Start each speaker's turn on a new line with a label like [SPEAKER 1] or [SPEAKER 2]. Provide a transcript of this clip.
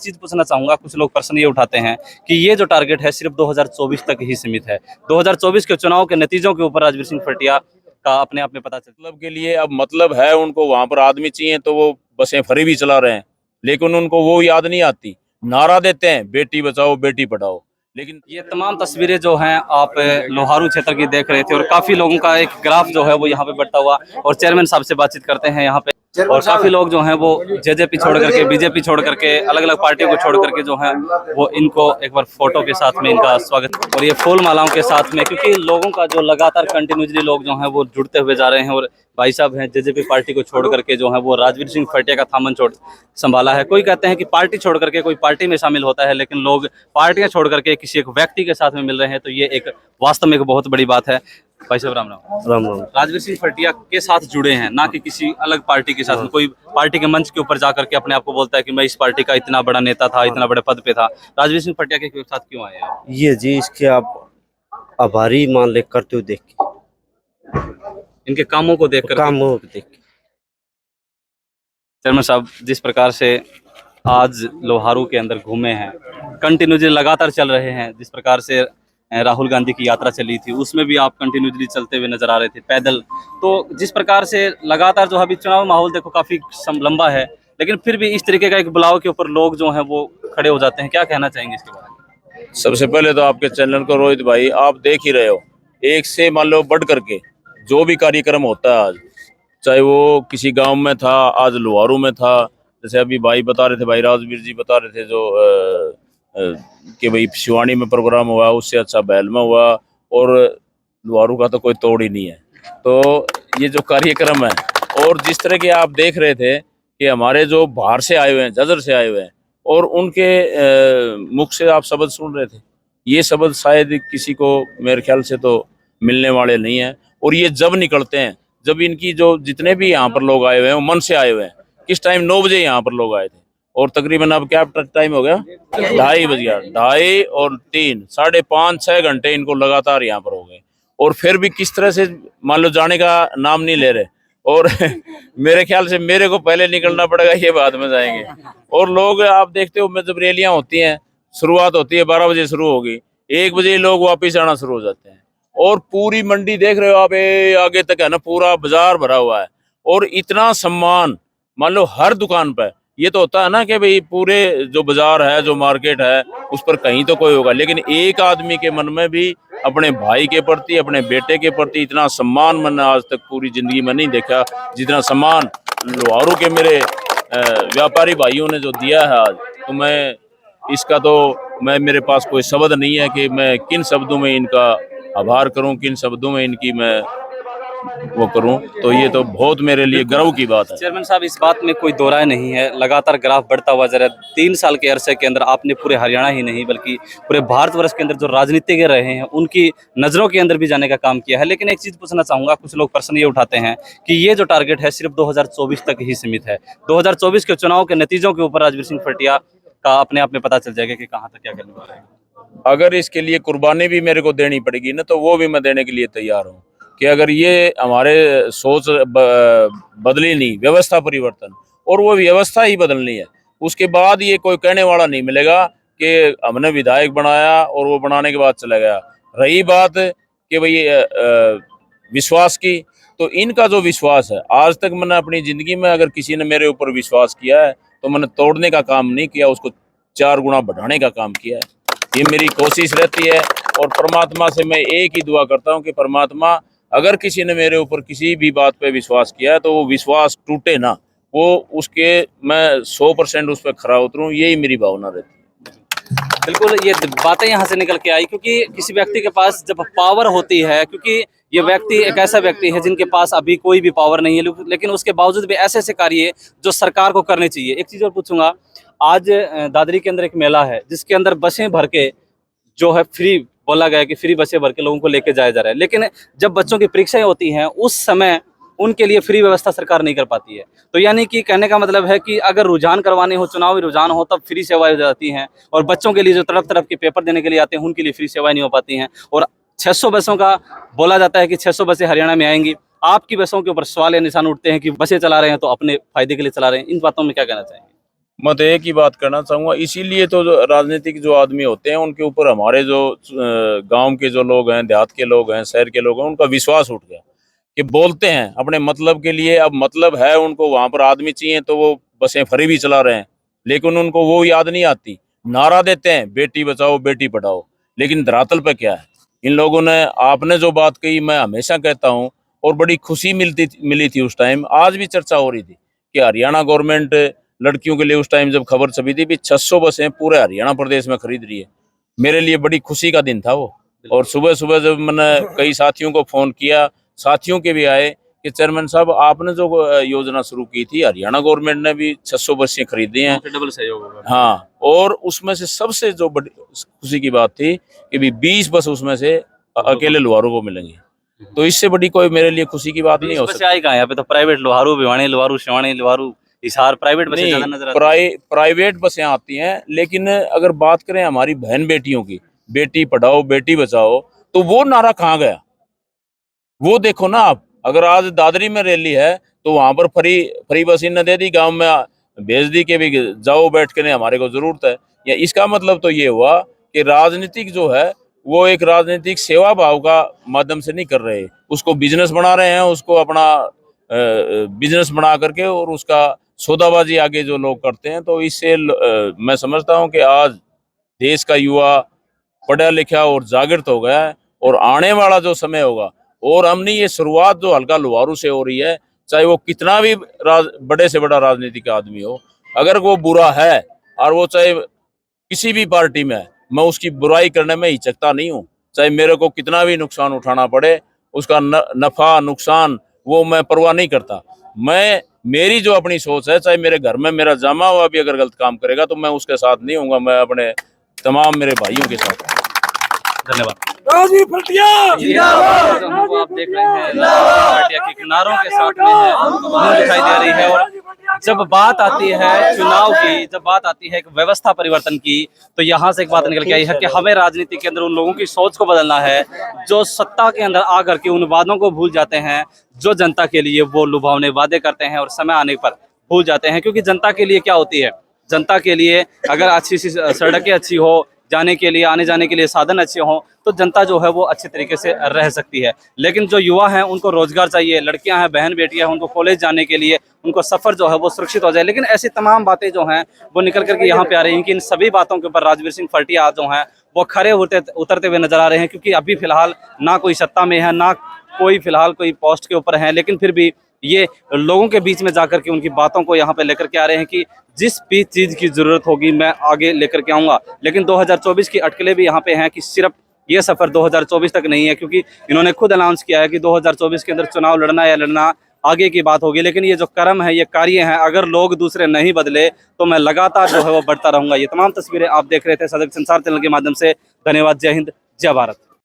[SPEAKER 1] चीज़ पूछना चाहूँगा, कुछ लोग प्रश्न ये उठाते हैं कि ये जो टारगेट है सिर्फ 2024 तक ही सीमित है। 2024 के चुनाव के नतीजों के ऊपर राजवीर सिंह फटिया का अपने आप में पता चलता
[SPEAKER 2] मतलब के लिए अब मतलब है उनको, वहां पर आदमी चाहिए तो वो बसें फ्री भी चला रहे हैं, लेकिन उनको वो याद नहीं आती। नारा देते हैं बेटी बचाओ बेटी पढ़ाओ, लेकिन
[SPEAKER 1] ये तमाम तस्वीरें जो हैं आप लोहारू क्षेत्र की देख रहे थे और काफ़ी लोगों का एक ग्राफ जो है वो यहाँ पे बढ़ता हुआ, और चेयरमैन साहब से बातचीत करते हैं यहाँ पे। और काफ़ी लोग जो हैं वो जेजेपी छोड़ करके, बीजेपी छोड़ करके, अलग अलग पार्टियों को छोड़ करके जो है वो इनको एक बार फोटो के साथ में इनका स्वागत, और ये फूल मालाओं के साथ में, क्योंकि लोगों का जो लगातार कंटिन्यूसली लोग जो हैं वो जुड़ते हुए जा रहे हैं। और भाई साहब हैं जेजेपी पार्टी को छोड़ करके जो है वो राजवीर सिंह फटिया का थामन छोड़ संभाला है। कोई कहते हैं कि पार्टी छोड़ करके कोई पार्टी में शामिल होता है, लेकिन लोग पार्टियां छोड़ करके किसी एक व्यक्ति के साथ में मिल रहे हैं, तो ये एक वास्तव में एक बहुत बड़ी बात है। भाई साहब राम राम।
[SPEAKER 3] राम राम।
[SPEAKER 1] राजवीर सिंह फटिया के साथ जुड़े हैं, ना कि किसी अलग पार्टी के साथ में। कोई पार्टी के मंच के ऊपर जाकर के अपने आप को बोलता है कि मैं इस पार्टी का इतना बड़ा नेता था, इतना बड़े पद पे था। राजवीर सिंह फटिया के साथ क्यों आए हैं?
[SPEAKER 3] ये जी इसके आप आभारी मान ले करते हुए देख के,
[SPEAKER 1] इनके कामों को देखकर,
[SPEAKER 3] कामों को देख के।
[SPEAKER 1] चेयरमैन साहब जिस प्रकार से आज लोहारू के अंदर घूमे हैं, कंटिन्यूसली लगातार चल रहे हैं, जिस प्रकार से राहुल गांधी की यात्रा चली थी उसमें भी आप कंटिन्यूसली चलते हुए नजर आ रहे थे पैदल। तो जिस प्रकार से लगातार जो अभी चुनाव माहौल देखो काफी लंबा है, लेकिन फिर भी इस तरीके का एक बुलाव के ऊपर लोग जो हैं वो खड़े हो जाते हैं, क्या कहना चाहेंगे इसके बारे में?
[SPEAKER 2] सबसे पहले तो आपके चैनल को रोहित भाई, आप देख ही रहे हो, एक से मान लो बढ़ करके जो भी कार्यक्रम होता है आज, चाहे वो किसी गांव में था, आज लोहारू में था। जैसे अभी भाई बता रहे थे, भाई राजवीर जी बता रहे थे जो कि भाई शिवानी में प्रोग्राम हुआ, उससे अच्छा बैल में हुआ, और लोहारू का तो कोई तोड़ ही नहीं है। तो ये जो कार्यक्रम है, और जिस तरह के आप देख रहे थे कि हमारे जो बाहर से आए हुए हैं, जजर से आए हुए हैं, और उनके मुख से आप शब्द सुन रहे थे, ये शब्द शायद किसी को मेरे ख्याल से तो मिलने वाले नहीं है। और ये जब निकलते हैं, जब इनकी जो जितने भी यहाँ पर लोग आए हुए हैं वो मन से आए हुए हैं। किस टाइम 9 बजे यहाँ पर लोग आए थे, और तकरीबन अब क्या टाइम हो गया, 2:30 बज गया, 2:30 और 3, 5.5-6 घंटे इनको लगातार यहाँ पर हो गए। और फिर भी किस तरह से मान लो जाने का नाम नहीं ले रहे, और मेरे ख्याल से मेरे को पहले निकलना पड़ेगा, ये बाद में जाएंगे। और लोग आप देखते हो, जब रैलियां होती हैं, शुरुआत होती है 12 बजे शुरू होगी, 1 बजे लोग वापिस आना शुरू हो जाते हैं, और पूरी मंडी देख रहे हो आप, आगे तक है ना, पूरा बाजार भरा हुआ है। और इतना सम्मान मान लो हर दुकान पर, ये तो होता है ना कि भाई पूरे जो बाजार है, जो मार्केट है, उस पर कहीं तो कोई होगा, लेकिन एक आदमी के मन में भी अपने भाई के प्रति, अपने बेटे के प्रति इतना सम्मान मैंने आज तक पूरी जिंदगी में नहीं देखा, जितना सम्मान लोहारू के मेरे व्यापारी भाइयों ने जो दिया है आज। तो मैं इसका तो मेरे पास कोई शब्द नहीं है कि मैं किन शब्दों में इनका आभार करूं, किन शब्दों में इनकी मैं वो करूं। तो ये तो बहुत मेरे लिए गर्व की बात है।
[SPEAKER 1] चेयरमैन साहब इस बात में कोई दो राय नहीं है, लगातार ग्राफ बढ़ता हुआ जा रहा है। 3 साल के अरसे के अंदर आपने पूरे हरियाणा ही नहीं बल्कि पूरे भारतवर्ष के अंदर जो राजनीतिज्ञ रहे हैं उनकी नज़रों के अंदर भी जाने का काम किया है। लेकिन एक चीज़ पूछना चाहूँगा, कुछ लोग प्रश्न ये उठाते हैं कि ये जो टारगेट है सिर्फ 2024 तक ही सीमित है। 2024 के चुनाव के नतीजों के ऊपर राजवीर सिंह फटिया का अपने आप में पता चल जाएगा कि कहाँ तक क्या करने वाला है।
[SPEAKER 2] अगर इसके लिए कुर्बानी भी मेरे को देनी पड़ेगी ना, तो वो भी मैं देने के लिए तैयार हूँ। कि अगर ये हमारे सोच बदली नहीं, व्यवस्था परिवर्तन, और वो व्यवस्था ही बदलनी है, उसके बाद ये कोई कहने वाला नहीं मिलेगा कि हमने विधायक बनाया और वो बनाने के बाद चला गया। रही बात कि भाई विश्वास की, तो इनका जो विश्वास है, आज तक मैंने अपनी ज़िंदगी में अगर किसी ने मेरे ऊपर विश्वास किया है तो मैंने तोड़ने का काम नहीं किया, उसको 4 गुना बढ़ाने का काम किया है। ये मेरी कोशिश रहती है, और परमात्मा से मैं एक ही दुआ करता हूँ कि परमात्मा, अगर किसी ने मेरे ऊपर किसी भी बात पे विश्वास किया है तो वो विश्वास टूटे ना, वो उसके मैं 100% उस पर खरा उतरूँ, यही मेरी भावना रहती है।
[SPEAKER 1] बिल्कुल, ये बातें यहाँ से निकल के आई क्योंकि किसी व्यक्ति के पास जब पावर होती है, क्योंकि ये व्यक्ति एक ऐसा व्यक्ति है जिनके पास अभी कोई भी पावर नहीं है, लेकिन उसके बावजूद भी ऐसे ऐसे कार्य जो सरकार को करने चाहिए। एक चीज़ और पूछूंगा, आज दादरी के अंदर एक मेला है जिसके अंदर बसें भर के जो है फ्री बोला गया कि फ्री बसें भर के लोगों को लेके जाया जा रहा है, लेकिन जब बच्चों की परीक्षाएं होती हैं उस समय उनके लिए फ्री व्यवस्था सरकार नहीं कर पाती है। तो यानी कि कहने का मतलब है कि अगर रुझान करवाने हो, चुनावी रुझान हो, तब फ्री सेवाएं हो जाती हैं, और बच्चों के लिए जो तरफ तरफ के पेपर देने के लिए आते हैं उनके लिए फ्री सेवाएं नहीं हो पाती हैं। और 600 बसों का बोला जाता है कि 600 बसें हरियाणा में आएंगी। आपकी बसों के ऊपर सवाल या निशान उठते हैं कि बसें चला रहे हैं तो अपने फायदे के लिए चला रहे हैं। इन बातों में क्या कहना चाहेंगे?
[SPEAKER 2] मैं तो एक ही बात करना चाहूंगा, इसीलिए तो जो राजनीतिक जो आदमी होते हैं उनके ऊपर हमारे जो गांव के जो लोग हैं, देहात के लोग हैं, शहर के लोग हैं, उनका विश्वास उठ गया कि बोलते हैं अपने मतलब के लिए। अब मतलब है उनको, वहां पर आदमी चाहिए तो वो बसें फ्री भी चला रहे हैं, लेकिन उनको वो याद नहीं आती। नारा देते हैं बेटी बचाओ बेटी पढ़ाओ, लेकिन धरातल पे क्या है। इन लोगों ने, आपने जो बात कही मैं हमेशा कहता हूँ, और बड़ी खुशी मिली थी उस टाइम, आज भी चर्चा हो रही थी कि हरियाणा गवर्नमेंट लड़कियों के लिए उस टाइम जब खबर छपी थी भी 600 बसें पूरे हरियाणा प्रदेश में खरीद रही है। मेरे लिए बड़ी खुशी का दिन था वो। और सुबह सुबह जब मैंने कई साथियों को फोन किया, साथियों के भी आए कि चेयरमैन साहब आपने जो योजना शुरू की थी, हरियाणा गवर्नमेंट ने भी 600 बसें खरीदी हैं।
[SPEAKER 1] डबल सहयोग होगा।
[SPEAKER 2] हाँ, और उसमें से सबसे जो बड़ी खुशी की बात थी कि भी 20 बस उसमें से अकेले लोहारों को मिलेंगी। तो इससे बड़ी कोई मेरे लिए खुशी की बात नहीं हो सकती।
[SPEAKER 1] आई कहाँ यहाँ पे तो प्राइवेट लोहारू, भिवानी लोहारू, शिवानी लोहारू, हिसार प्राइवेट बसें ज्यादा नजर आती हैं।
[SPEAKER 2] प्राइवेट बसें आती हैं, लेकिन अगर बात करें हमारी बहन बेटियों की, बेटी पढ़ाओ बेटी बचाओ, तो वो नारा कहाँ गया? वो देखो ना आप, अगर आज दादरी में रैली है तो वहां पर फ्री बस इन्हें दे दी, गांव में भेज दी कि भी जाओ बैठ के, नहीं हमारे को जरूरत है। या इसका मतलब तो ये हुआ कि राजनीतिक जो है वो एक राजनीतिक सेवा भाव का माध्यम से नहीं कर रहे, उसको बिजनेस बना रहे हैं, उसको अपना बिजनेस बना करके और उसका सौदाबाजी आगे जो लोग करते हैं। तो इससे मैं समझता हूं कि आज देश का युवा पढ़ा लिखा और जागृत हो गया है, और आने वाला जो समय होगा, और हमने ये शुरुआत जो हल्का लोहारू से हो रही है, चाहे वो कितना भी बड़े से बड़ा राजनीतिक आदमी हो, अगर वो बुरा है और वो चाहे किसी भी पार्टी में है, मैं उसकी बुराई करने में हिचकता नहीं हूँ। चाहे मेरे को कितना भी नुकसान उठाना पड़े, उसका नफा नुकसान वो मैं परवाह नहीं करता। मेरी जो अपनी सोच है, चाहे मेरे घर में मेरा जमा हुआ भी अगर गलत काम करेगा तो मैं उसके साथ नहीं हूँगा, मैं अपने तमाम मेरे भाइयों के साथ।
[SPEAKER 1] धन्यवाद।
[SPEAKER 4] राजीव भटिया
[SPEAKER 1] जो हमको आप देख रहे हैं, पार्टियां के किनारों के साथ में है, वो दिखाई दे रही है। और जब बात आती है चुनाव की, जब बात आती है एक व्यवस्था परिवर्तन की, तो यहाँ से एक बात निकल के आई है कि हमें राजनीति के अंदर उन लोगों की सोच को बदलना है जो सत्ता के अंदर आकर के उन वादों को भूल जाते हैं जो जनता के लिए वो लुभावने वादे करते हैं और समय आने पर भूल जाते हैं। क्योंकि जनता के लिए क्या होती है, जनता के लिए अगर अच्छी सी सड़कें अच्छी हो, जाने के लिए आने जाने के लिए साधन अच्छे हों, तो जनता जो है वो अच्छे तरीके से रह सकती है। लेकिन जो युवा हैं उनको रोजगार चाहिए, लड़कियां हैं, बहन बेटियां हैं, उनको कॉलेज जाने के लिए उनको सफ़र जो है वो सुरक्षित हो जाए। लेकिन ऐसी तमाम बातें जो हैं वो निकल करके यहाँ पे आ रही हैं कि इन सभी बातों के ऊपर राजवीर सिंह फरटिया जो हैं वो खड़े उतरते हुए नजर आ रहे हैं। क्योंकि अभी फिलहाल ना कोई सत्ता में है, ना कोई फिलहाल कोई पोस्ट के ऊपर है, लेकिन फिर भी ये लोगों के बीच में जाकर के उनकी बातों को यहाँ पे लेकर के आ रहे हैं कि जिस भी चीज़ की ज़रूरत होगी मैं आगे लेकर के आऊँगा। लेकिन 2024 की अटकलें भी यहाँ पे हैं कि सिर्फ ये सफ़र 2024 तक नहीं है, क्योंकि इन्होंने खुद अनाउंस किया है कि 2024 के अंदर चुनाव लड़ना या लड़ना आगे की बात होगी। लेकिन ये जो कर्म है, ये कार्य है, अगर लोग दूसरे नहीं बदले तो मैं लगातार जो है वो बढ़ता रहूँगा। ये तमाम तस्वीरें आप देख रहे थे सदक संसार चैनल के माध्यम से। धन्यवाद। जय हिंद, जय भारत।